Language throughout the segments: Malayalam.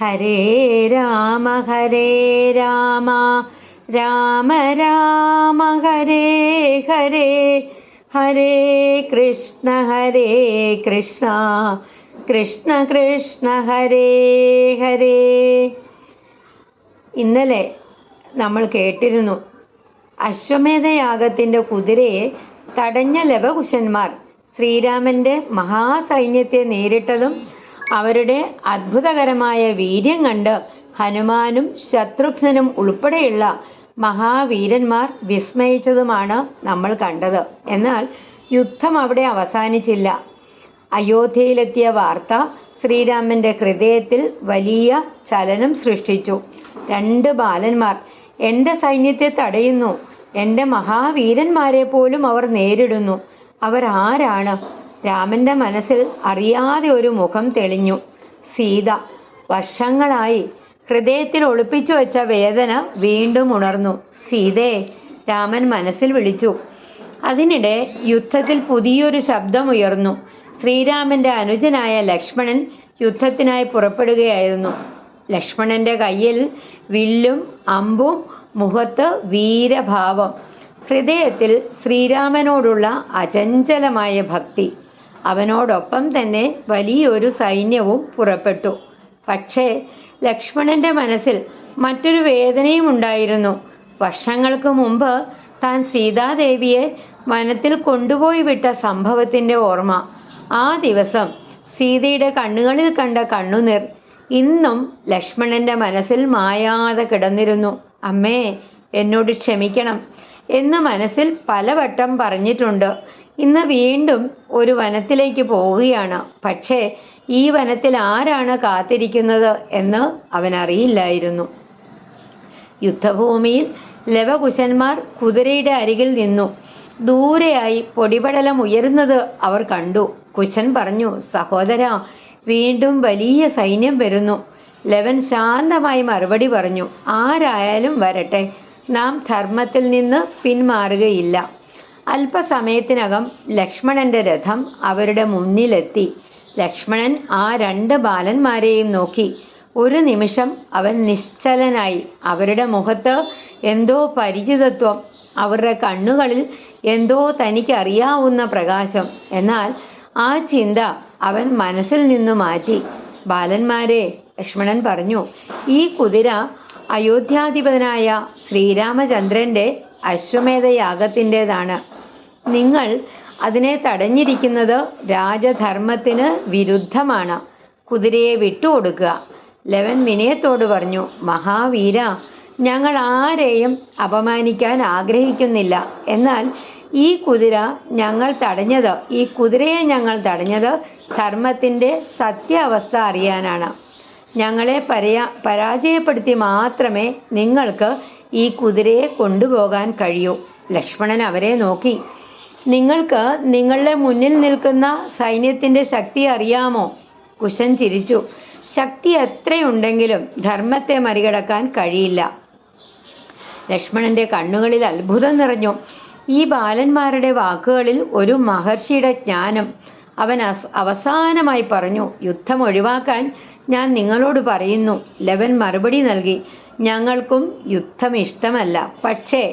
ഹരേ രാമ രാമ രാമ ഹരേ ഹരേ, ഹരേ കൃഷ്ണ കൃഷ്ണ കൃഷ്ണ ഹരേ ഹരേ. ഇന്നലെ നമ്മൾ കേട്ടിരുന്നു, അശ്വമേധയാഗത്തിൻ്റെ കുതിരയെ തടഞ്ഞ ലവകുശന്മാർ ശ്രീരാമൻ്റെ മഹാസൈന്യത്തെ നേരിട്ടതും അവരുടെ അത്ഭുതകരമായ വീര്യം കണ്ട് ഹനുമാനും ശത്രുഘ്നനും ഉൾപ്പെടെയുള്ള മഹാവീരന്മാർ വിസ്മയിച്ചതുമാണ് നമ്മൾ കണ്ടത്. എന്നാൽ യുദ്ധം അവിടെ അവസാനിച്ചില്ല. അയോധ്യയിലെത്തിയ വാർത്ത ശ്രീരാമൻ്റെ ഹൃദയത്തിൽ വലിയ ചലനം സൃഷ്ടിച്ചു. 2 ബാലന്മാർ എൻ്റെ സൈന്യത്തെ തടയുന്നു, എൻ്റെ മഹാവീരന്മാരെ പോലും അവർ നേരിടുന്നു, അവരാരാണ്? രാമൻ്റെ മനസ്സിൽ അറിയാതെ ഒരു മുഖം തെളിഞ്ഞു. സീത. വർഷങ്ങളായി ഹൃദയത്തിൽ ഒളിപ്പിച്ചു വെച്ച വേദന വീണ്ടും ഉണർന്നു. സീതേ, രാമൻ മനസ്സിൽ വിളിച്ചു. അതിനിടെ യുദ്ധത്തിൽ പുതിയൊരു ശബ്ദമുയർന്നു. ശ്രീരാമൻ്റെ അനുജനായ ലക്ഷ്മണൻ യുദ്ധത്തിനായി പുറപ്പെടുകയായിരുന്നു. ലക്ഷ്മണന്റെ കയ്യിൽ വില്ലും അമ്പും, മുഖത്ത് വീരഭാവം, ഹൃദയത്തിൽ ശ്രീരാമനോടുള്ള അചഞ്ചലമായ ഭക്തി. അവനോടൊപ്പം തന്നെ വലിയൊരു സൈന്യവും പുറപ്പെട്ടു. പക്ഷേ ലക്ഷ്മണന്റെ മനസ്സിൽ മറ്റൊരു വേദനയും ഉണ്ടായിരുന്നു. വർഷങ്ങൾക്ക് മുമ്പ് താൻ സീതാദേവിയെ വനത്തിൽ കൊണ്ടുപോയി വിട്ട സംഭവത്തിൻ്റെ ഓർമ്മ. ആ ദിവസം സീതയുടെ കണ്ണുകളിൽ കണ്ട കണ്ണുനീർ ഇന്നും ലക്ഷ്മണന്റെ മനസ്സിൽ മായാതെ കിടന്നിരുന്നു. അമ്മേ, എന്നോട് ക്ഷമിക്കണം എന്ന് മനസ്സിൽ പലവട്ടം പറഞ്ഞിട്ടുണ്ട്. ഇന്ന് വീണ്ടും ഒരു വനത്തിലേക്ക് പോവുകയാണ്. പക്ഷേ ഈ വനത്തിൽ ആരാണ് കാത്തിരിക്കുന്നത് എന്ന് അവനറിയില്ലായിരുന്നു. യുദ്ധഭൂമിയിൽ ലവകുശന്മാർ കുതിരയുടെ അരികിൽ നിന്നു. ദൂരെയായി പൊടിപടലം ഉയരുന്നത് അവർ കണ്ടു. കുശൻ പറഞ്ഞു, സഹോദരാ, വീണ്ടും വലിയ സൈന്യം വരുന്നു. ലവൻ ശാന്തമായി മറുപടി പറഞ്ഞു, ആരായാലും വരട്ടെ, നാം ധർമ്മത്തിൽ നിന്ന് പിന്മാറുകയില്ല. അല്പസമയത്തിനകം ലക്ഷ്മണന്റെ രഥം അവരുടെ മുന്നിലെത്തി. ലക്ഷ്മണൻ ആ 2 ബാലന്മാരെയും നോക്കി. ഒരു നിമിഷം അവൻ നിശ്ചലനായി. അവരുടെ മുഖത്ത് എന്തോ പരിചിതത്വം, അവരുടെ കണ്ണുകളിൽ എന്തോ തനിക്ക് അറിയാവുന്ന പ്രകാശം. എന്നാൽ ആ ചിന്ത അവൻ മനസ്സിൽ നിന്ന് മാറ്റി. ബാലന്മാരെ, ലക്ഷ്മണൻ പറഞ്ഞു, ഈ കുതിര അയോധ്യാധിപനായ ശ്രീരാമചന്ദ്രന്റെ അശ്വമേധയാഗത്തിൻ്റെതാണ്. നിങ്ങൾ അതിനെ തടഞ്ഞിരിക്കുന്നത് രാജധർമ്മത്തിന് വിരുദ്ധമാണ്. കുതിരയെ വിട്ടുകൊടുക്കുക. ലവൻ വിനയത്തോട് പറഞ്ഞു, മഹാവീര, ഞങ്ങൾ ആരെയും അപമാനിക്കാൻ ആഗ്രഹിക്കുന്നില്ല. എന്നാൽ ഈ കുതിരയെ ഞങ്ങൾ തടഞ്ഞത് ധർമ്മത്തിൻ്റെ സത്യാവസ്ഥ അറിയാനാണ്. ഞങ്ങളെ പരാജയപ്പെടുത്തി മാത്രമേ നിങ്ങൾക്ക് ഈ കുതിരയെ കൊണ്ടുപോകാൻ കഴിയൂ. ലക്ഷ്മണൻ അവരെ നോക്കി. നിങ്ങൾക്ക് നിങ്ങളുടെ മുന്നിൽ നിൽക്കുന്ന സൈന്യത്തിൻ്റെ ശക്തി അറിയാമോ? കുശൻ ചിരിച്ചു. ശക്തി എത്രയുണ്ടെങ്കിലും ധർമ്മത്തെ മറികടക്കാൻ കഴിയില്ല. ലക്ഷ്മണന്റെ കണ്ണുകളിൽ അത്ഭുതം നിറഞ്ഞു. ഈ ബാലന്മാരുടെ വാക്കുകളിൽ ഒരു മഹർഷിയുടെ ജ്ഞാനം. അവൻ അവസാനമായി പറഞ്ഞു, യുദ്ധം ഒഴിവാക്കാൻ ഞാൻ നിങ്ങളോട് പറയുന്നു. ലവൻ മറുപടി നൽകി, ഞങ്ങൾക്കും യുദ്ധം ഇഷ്ടമല്ല. പക്ഷേ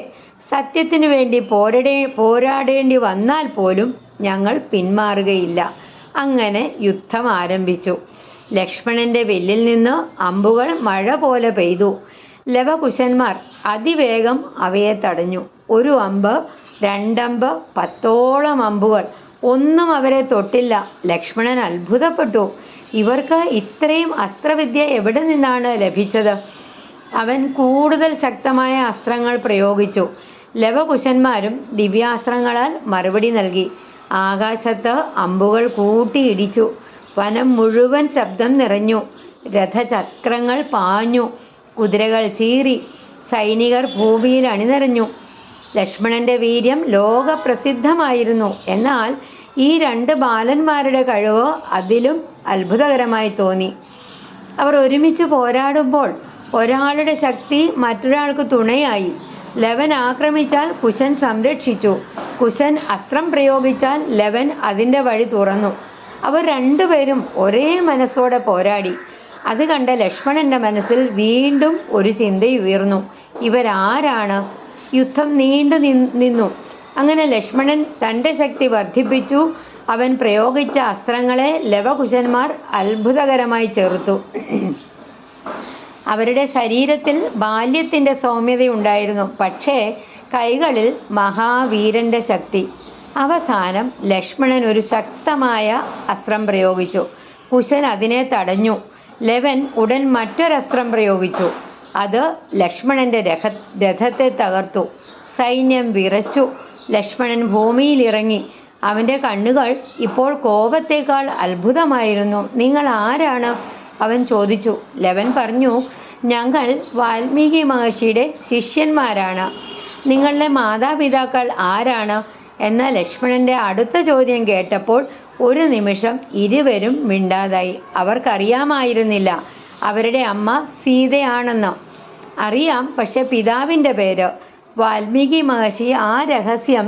സത്യത്തിനു വേണ്ടി പോരാടേണ്ടി വന്നാൽ പോലും ഞങ്ങൾ പിന്മാറുകയില്ല. അങ്ങനെ യുദ്ധം ആരംഭിച്ചു. ലക്ഷ്മണന്റെ വില്ലിൽ നിന്ന് അമ്പുകൾ മഴ പോലെ പെയ്തു. ലവകുശന്മാർ അതിവേഗം അവയെ തടഞ്ഞു. 1 അമ്പ്, 2 അമ്പ്, 10ഓളം അമ്പുകൾ, ഒന്നും അവരെ തൊട്ടില്ല. ലക്ഷ്മണൻ അത്ഭുതപ്പെട്ടു. ഇവർക്ക് ഇത്രയും അസ്ത്രവിദ്യ എവിടെ നിന്നാണ് ലഭിച്ചത്? അവൻ കൂടുതൽ ശക്തമായ അസ്ത്രങ്ങൾ പ്രയോഗിച്ചു. ലവകുശന്മാരും ദിവ്യാസ്ത്രങ്ങളാൽ മറുപടി നൽകി. ആകാശത്ത് അമ്പുകൾ കൂട്ടിയിടിച്ചു. വനം മുഴുവൻ ശബ്ദം നിറഞ്ഞു. രഥചക്രങ്ങൾ പാഞ്ഞു. കുതിരകൾ ചീറി. സൈനികർ ഭൂമിയിൽ അണിനിരഞ്ഞു. ലക്ഷ്മണന്റെ വീര്യം ലോകപ്രസിദ്ധമായിരുന്നു. എന്നാൽ ഈ 2 ബാലന്മാരുടെ കഴിവ് അതിലും അത്ഭുതകരമായി തോന്നി. അവർ ഒരുമിച്ച് പോരാടുമ്പോൾ ഒരാളുടെ ശക്തി മറ്റൊരാൾക്ക് തുണയായി. ലവൻ ആക്രമിച്ചാൽ കുശൻ സംരക്ഷിച്ചു. കുശൻ അസ്ത്രം പ്രയോഗിച്ചാൽ ലവൻ അതിൻ്റെ വഴി തുറന്നു. അവർ 2 പേരും ഒരേ മനസ്സോടെ പോരാടി. അത് കണ്ട ലക്ഷ്മണന്റെ മനസ്സിൽ വീണ്ടും ഒരു ചിന്തയുയർന്നു. ഇവരാരാണ്? യുദ്ധം നീണ്ടു നിന്നു. അങ്ങനെ ലക്ഷ്മണൻ തൻ്റെ ശക്തി വർദ്ധിപ്പിച്ചു. അവൻ പ്രയോഗിച്ച അസ്ത്രങ്ങളെ ലവകുശന്മാർ അത്ഭുതകരമായി ചെറുത്തു. അവരുടെ ശരീരത്തിൽ ബാല്യത്തിൻ്റെ സൗമ്യതയുണ്ടായിരുന്നു, പക്ഷേ കൈകളിൽ മഹാവീരന്റെ ശക്തി. അവസാനം ലക്ഷ്മണൻ ഒരു ശക്തമായ അസ്ത്രം പ്രയോഗിച്ചു. കുശൻ അതിനെ തടഞ്ഞു. ലവൻ ഉടൻ മറ്റൊരസ്ത്രം പ്രയോഗിച്ചു. അത് ലക്ഷ്മണന്റെ രഥത്തെ തകർത്തു. സൈന്യം വിറച്ചു. ലക്ഷ്മണൻ ഭൂമിയിലിറങ്ങി. അവൻ്റെ കണ്ണുകൾ ഇപ്പോൾ കോപത്തേക്കാൾ അത്ഭുതമായിരുന്നു. നിങ്ങൾ ആരാണ്? അവൻ ചോദിച്ചു. ലവൻ പറഞ്ഞു, ഞങ്ങൾ വാൽമീകി മഹർഷിയുടെ ശിഷ്യന്മാരാണ്. നിങ്ങളുടെ മാതാപിതാക്കൾ ആരാണ് എന്ന ലക്ഷ്മണന്റെ അടുത്ത ചോദ്യം കേട്ടപ്പോൾ ഒരു നിമിഷം ഇരുവരും മിണ്ടാതായി. അവർക്കറിയാമായിരുന്നില്ല അവരുടെ അമ്മ സീതയാണെന്ന്. അറിയാം, പക്ഷെ പിതാവിൻ്റെ പേര്. വാൽമീകി മഹർഷി ആ രഹസ്യം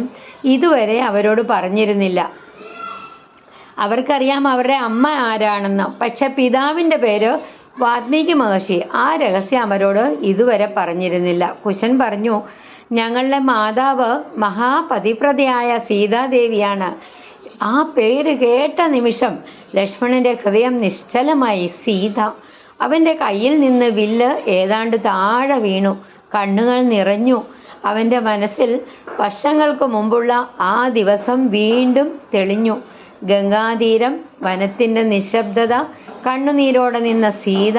ഇതുവരെ അവരോട് പറഞ്ഞിരുന്നില്ല. അവർക്കറിയാം അവരുടെ അമ്മ ആരാണെന്ന്, പക്ഷെ പിതാവിൻ്റെ പേര് വാൽമീകി മഹർഷി ആ രഹസ്യം അവരോട് ഇതുവരെ പറഞ്ഞിരുന്നില്ല. കുശൻ പറഞ്ഞു, ഞങ്ങളുടെ മാതാവ് മഹാപതിവ്രതയായ സീതാദേവിയാണ്. ആ പേര് കേട്ട നിമിഷം ലക്ഷ്മണന്റെ ഹൃദയം നിശ്ചലമായി. സീത. അവൻ്റെ കയ്യിൽ നിന്ന് വില്ല് ഏതാണ്ട് താഴെ വീണു. കണ്ണുകൾ നിറഞ്ഞു. അവൻ്റെ മനസ്സിൽ വർഷങ്ങൾക്ക് മുമ്പുള്ള ആ ദിവസം വീണ്ടും തെളിഞ്ഞു. ഗംഗാതീരം, വനത്തിൻ്റെ നിശബ്ദത, കണ്ണുനീരോടെ നിന്ന സീത.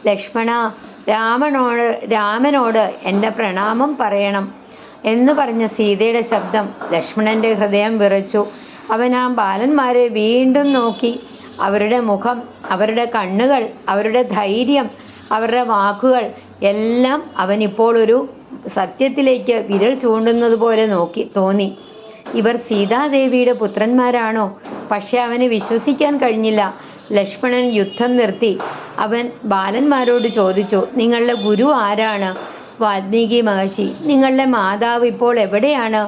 ലക്ഷ്മണ, രാമനോട് എൻ്റെ പ്രണാമം പറയണം എന്ന് പറഞ്ഞ സീതയുടെ ശബ്ദം ലക്ഷ്മണന്റെ ഹൃദയം വിറച്ചു. അവൻ ആ ബാലന്മാരെ വീണ്ടും നോക്കി. അവരുടെ മുഖം, അവരുടെ കണ്ണുകൾ, അവരുടെ ധൈര്യം, അവരുടെ വാക്കുകൾ എല്ലാം അവനിപ്പോൾ ഒരു സത്യത്തിലേക്ക് വിരൽ ചൂണ്ടുന്നത് പോലെ തോന്നി. ഇവർ സീതാദേവിയുടെ പുത്രന്മാരാണോ? പക്ഷെ അവന് വിശ്വസിക്കാൻ കഴിഞ്ഞില്ല. ലക്ഷ്മണൻ യുദ്ധം നിർത്തി. അവൻ ബാലന്മാരോട് ചോദിച്ചു, നിങ്ങളുടെ ഗുരു ആരാണ്? വാൽമീകി മഹർഷി. നിങ്ങളുടെ മാതാവ് ഇപ്പോൾ എവിടെയാണ്?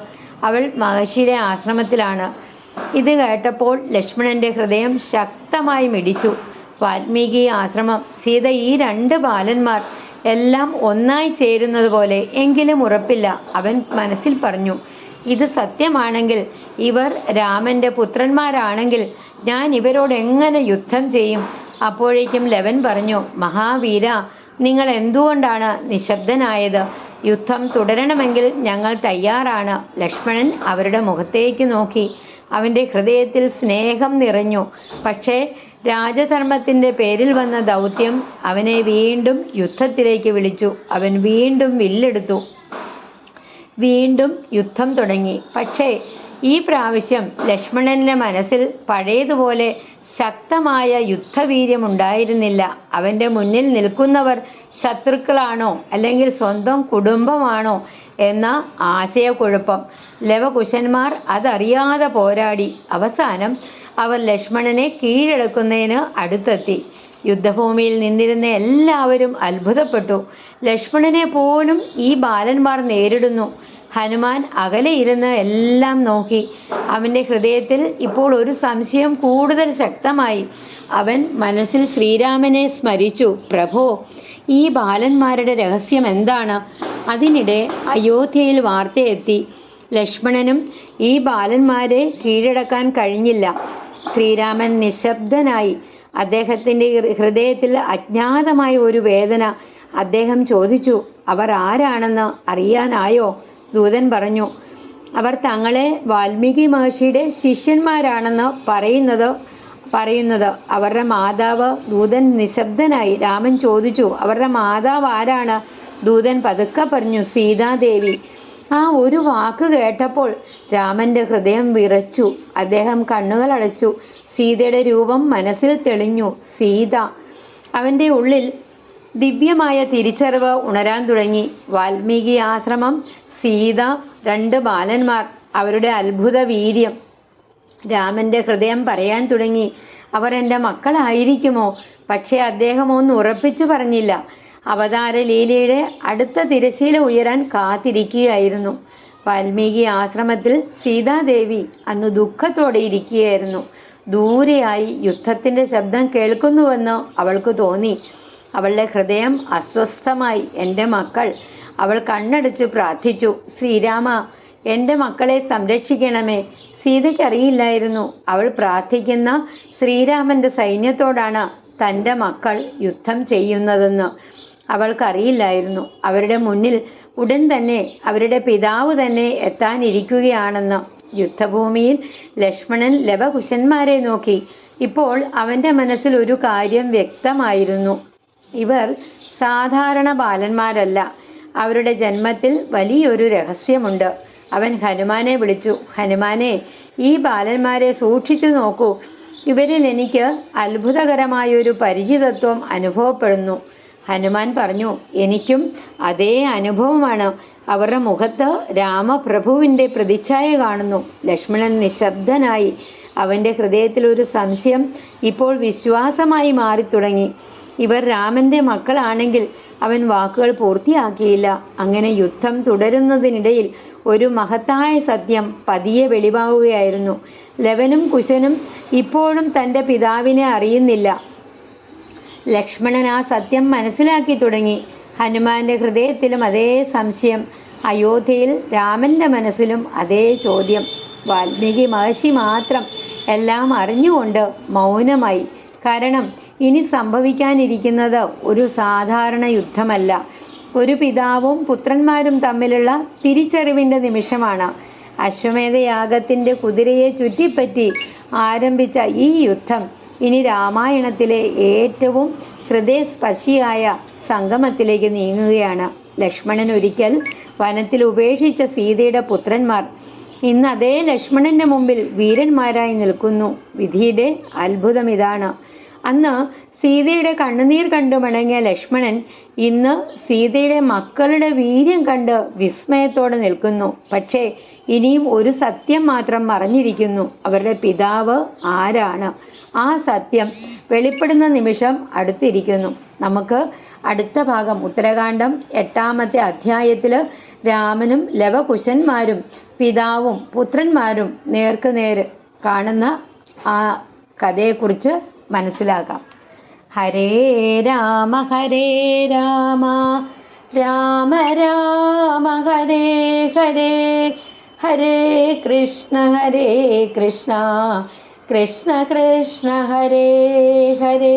അവൾ മഹർഷിയുടെ ആശ്രമത്തിലാണ്. ഇത് കേട്ടപ്പോൾ ലക്ഷ്മണന്റെ ഹൃദയം ശക്തമായി മിടിച്ചു. വാൽമീകി ആശ്രമം, സീത, ഈ രണ്ട് ബാലന്മാർ എല്ലാം ഒന്നായി ചേരുന്നത് പോലെ. എങ്കിലും ഉറപ്പില്ല. അവൻ മനസ്സിൽ പറഞ്ഞു, ഇത് സത്യമാണെങ്കിൽ, ഇവർ രാമന്റെ പുത്രന്മാരാണെങ്കിൽ ഞാൻ ഇവരോട് എങ്ങനെ യുദ്ധം ചെയ്യും? അപ്പോഴേക്കും ലവൻ പറഞ്ഞു, മഹാവീര, നിങ്ങൾ എന്തുകൊണ്ടാണ് നിശബ്ദനായത്? യുദ്ധം തുടരണമെങ്കിൽ ഞങ്ങൾ തയ്യാറാണ്. ലക്ഷ്മണൻ അവരുടെ മുഖത്തേക്ക് നോക്കി. അവൻ്റെ ഹൃദയത്തിൽ സ്നേഹം നിറഞ്ഞു. പക്ഷേ രാജധർമ്മത്തിൻ്റെ പേരിൽ വന്ന ദൗത്യം അവനെ വീണ്ടും യുദ്ധത്തിലേക്ക് വിളിച്ചു. അവൻ വീണ്ടും വില്ലെടുത്തു. വീണ്ടും യുദ്ധം തുടങ്ങി. പക്ഷേ ഈ പ്രാവശ്യം ലക്ഷ്മണന്റെ മനസ്സിൽ പഴയതുപോലെ ശക്തമായ യുദ്ധവീര്യമുണ്ടായിരുന്നില്ല. അവൻ്റെ മുന്നിൽ നിൽക്കുന്നവർ ശത്രുക്കളാണോ അല്ലെങ്കിൽ സ്വന്തം കുടുംബമാണോ എന്ന ആശയക്കുഴപ്പം. ലവകുശന്മാർ അതറിയാതെ പോരാടി. അവസാനം അവർ ലക്ഷ്മണനെ കീഴടക്കുന്നതിന് അടുത്തെത്തി. യുദ്ധഭൂമിയിൽ നിന്നിരുന്ന എല്ലാവരും അത്ഭുതപ്പെട്ടു. ലക്ഷ്മണനെ പോലും ഈ ബാലന്മാർ നേരിടുന്നു. ഹനുമാൻ അകലെ ഇരുന്ന് എല്ലാം നോക്കി. അവൻ്റെ ഹൃദയത്തിൽ ഇപ്പോൾ ഒരു സംശയം കൂടുതൽ ശക്തമായി. അവൻ മനസ്സിൽ ശ്രീരാമനെ സ്മരിച്ചു. പ്രഭോ, ഈ ബാലന്മാരുടെ രഹസ്യം എന്താണ്? അതിനിടെ അയോധ്യയിൽ വാർത്തയെത്തി. ലക്ഷ്മണനും ഈ ബാലന്മാരെ കീഴടക്കാൻ കഴിഞ്ഞില്ല. ശ്രീരാമൻ നിശബ്ദനായി. അദ്ദേഹത്തിൻ്റെ ഹൃദയത്തിൽ അജ്ഞാതമായ ഒരു വേദന. അദ്ദേഹം ചോദിച്ചു, അവർ ആരാണെന്ന് അറിയാനായോ? ദൂതൻ പറഞ്ഞു, അവർ തങ്ങളെ വാൽമീകി മഹർഷിയുടെ ശിഷ്യന്മാരാണെന്ന് പറയുന്നത് അവരുടെ മാതാവ്. ദൂതൻ നിശബ്ദനായി. രാമൻ ചോദിച്ചു, അവരുടെ മാതാവ് ആരാണ്? ദൂതൻ പതുക്കെ പറഞ്ഞു, സീതാദേവി. ആ ഒരു വാക്ക് കേട്ടപ്പോൾ രാമന്റെ ഹൃദയം വിറച്ചു. അദ്ദേഹം കണ്ണുകൾ അടച്ചു. സീതയുടെ രൂപം മനസ്സിൽ തെളിഞ്ഞു. സീത. അവൻ്റെ ഉള്ളിൽ ദിവ്യമായ തിരിച്ചറിവ് ഉണരാൻ തുടങ്ങി. വാൽമീകി ആശ്രമം, സീത, രണ്ട് ബാലന്മാർ, അവരുടെ അത്ഭുത വീര്യം. രാമന്റെ ഹൃദയം പറയാൻ തുടങ്ങി, അവർ എൻ്റെ മക്കളായിരിക്കുമോ? പക്ഷേ അദ്ദേഹം ഒന്ന് ഉറപ്പിച്ചു പറഞ്ഞില്ല. അവതാര ലീലയുടെ അടുത്ത തിരശീല ഉയരാൻ കാത്തിരിക്കുകയായിരുന്നു. വാൽമീകി ആശ്രമത്തിൽ സീതാദേവി അന്ന് ദുഃഖത്തോടെ ഇരിക്കുകയായിരുന്നു. ദൂരെയായി യുദ്ധത്തിൻ്റെ ശബ്ദം കേൾക്കുന്നുവെന്ന് അവൾക്ക് തോന്നി. അവളുടെ ഹൃദയം അസ്വസ്ഥമായി. എൻ്റെ മക്കൾ! അവൾ കണ്ണടച്ചു പ്രാർത്ഥിച്ചു. ശ്രീരാമ, എൻ്റെ മക്കളെ സംരക്ഷിക്കണമേ. സീതയ്ക്കറിയില്ലായിരുന്നു അവൾ പ്രാർത്ഥിക്കുന്ന ശ്രീരാമൻ്റെ സൈന്യത്തോടാണ് തൻ്റെ മക്കൾ യുദ്ധം ചെയ്യുന്നതെന്ന്. അവൾക്കറിയില്ലായിരുന്നു അവരുടെ മുന്നിൽ ഉടൻ തന്നെ അവരുടെ പിതാവ് തന്നെ എത്താനിരിക്കുകയാണെന്ന്. യുദ്ധഭൂമിയിൽ ലക്ഷ്മണൻ ലവകുശന്മാരെ നോക്കി. ഇപ്പോൾ അവൻ്റെ മനസ്സിൽ ഒരു കാര്യം വ്യക്തമായിരുന്നു. ഇവർ സാധാരണ ബാലന്മാരല്ല. അവരുടെ ജന്മത്തിൽ വലിയൊരു രഹസ്യമുണ്ട്. അവൻ ഹനുമാനെ വിളിച്ചു. ഹനുമാനെ, ഈ ബാലന്മാരെ സൂക്ഷിച്ചു നോക്കൂ. ഇവരിൽ എനിക്ക് അത്ഭുതകരമായൊരു പരിചിതത്വം അനുഭവപ്പെടുന്നു. ഹനുമാൻ പറഞ്ഞു, എനിക്കും അതേ അനുഭവമാണ്. അവരുടെ മുഖത്ത് രാമപ്രഭുവിൻ്റെ പ്രതിച്ഛായ കാണുന്നു. ലക്ഷ്മണൻ നിശബ്ദനായി. അവൻ്റെ ഹൃദയത്തിൽ ഒരു സംശയം ഇപ്പോൾ വിശ്വാസമായി മാറിത്തുടങ്ങി. ഇവർ രാമൻ്റെ മക്കളാണെങ്കിൽ അവൻ വാക്കുകൾ പൂർത്തിയാക്കിയില്ല. അങ്ങനെ യുദ്ധം തുടരുന്നതിനിടയിൽ ഒരു മഹത്തായ സത്യം പതിയെ വെളിവാവുകയായിരുന്നു. ലവനും കുശനും ഇപ്പോഴും തൻ്റെ പിതാവിനെ അറിയുന്നില്ല. ലക്ഷ്മണൻ ആ സത്യം മനസ്സിലാക്കി തുടങ്ങി. ഹനുമാന്റെ ഹൃദയത്തിലും അതേ സംശയം. അയോധ്യയിൽ രാമന്റെ മനസ്സിലും അതേ ചോദ്യം. വാൽമീകി മഹർഷി മാത്രം എല്ലാം അറിഞ്ഞുകൊണ്ട് മൗനമായി. കാരണം ഇനി സംഭവിക്കാനിരിക്കുന്നത് ഒരു സാധാരണ യുദ്ധമല്ല. ഒരു പിതാവും പുത്രന്മാരും തമ്മിലുള്ള തിരിച്ചറിവിൻ്റെ നിമിഷമാണ്. അശ്വമേധയാഗത്തിൻ്റെ കുതിരയെ ചുറ്റിപ്പറ്റി ആരംഭിച്ച ഈ യുദ്ധം ഇനി രാമായണത്തിലെ ഏറ്റവും ഹൃദയസ്പർശിയായ സംഗമത്തിലേക്ക് നീങ്ങുകയാണ്. ലക്ഷ്മണൻ ഒരിക്കൽ വനത്തിൽ ഉപേക്ഷിച്ച സീതയുടെ പുത്രന്മാർ ഇന്ന് അതേ ലക്ഷ്മണന്റെ മുമ്പിൽ വീരന്മാരായി നിൽക്കുന്നു. വിധിയുടെ അത്ഭുതം ഇതാണ്. അന്ന് സീതയുടെ കണ്ണുനീർ കണ്ടു മടങ്ങിയ ലക്ഷ്മണൻ ഇന്ന് സീതയുടെ മക്കളുടെ വീര്യം കണ്ട് വിസ്മയത്തോടെ നിൽക്കുന്നു. പക്ഷേ ഇനിയും ഒരു സത്യം മാത്രം മറഞ്ഞിരിക്കുന്നു. അവരുടെ പിതാവ് ആരാണ്? ആ സത്യം വെളിപ്പെടുന്ന നിമിഷം അടുത്തിരിക്കുന്നു. നമുക്ക് അടുത്ത ഭാഗം ഉത്തരകാണ്ഡം 8-ാമത്തെ അധ്യായത്തിൽ രാമനും ലവകുശന്മാരും പിതാവും പുത്രന്മാരും നേർക്കുനേർ കാണുന്ന ആ കഥയെക്കുറിച്ച് മനസ്സിലാക്കാം. ഹരേ രാമ രാമ രാമ ഹരേ ഹരേ, ഹരേ കൃഷ്ണ കൃഷ്ണ കൃഷ്ണ ഹരേ ഹരേ.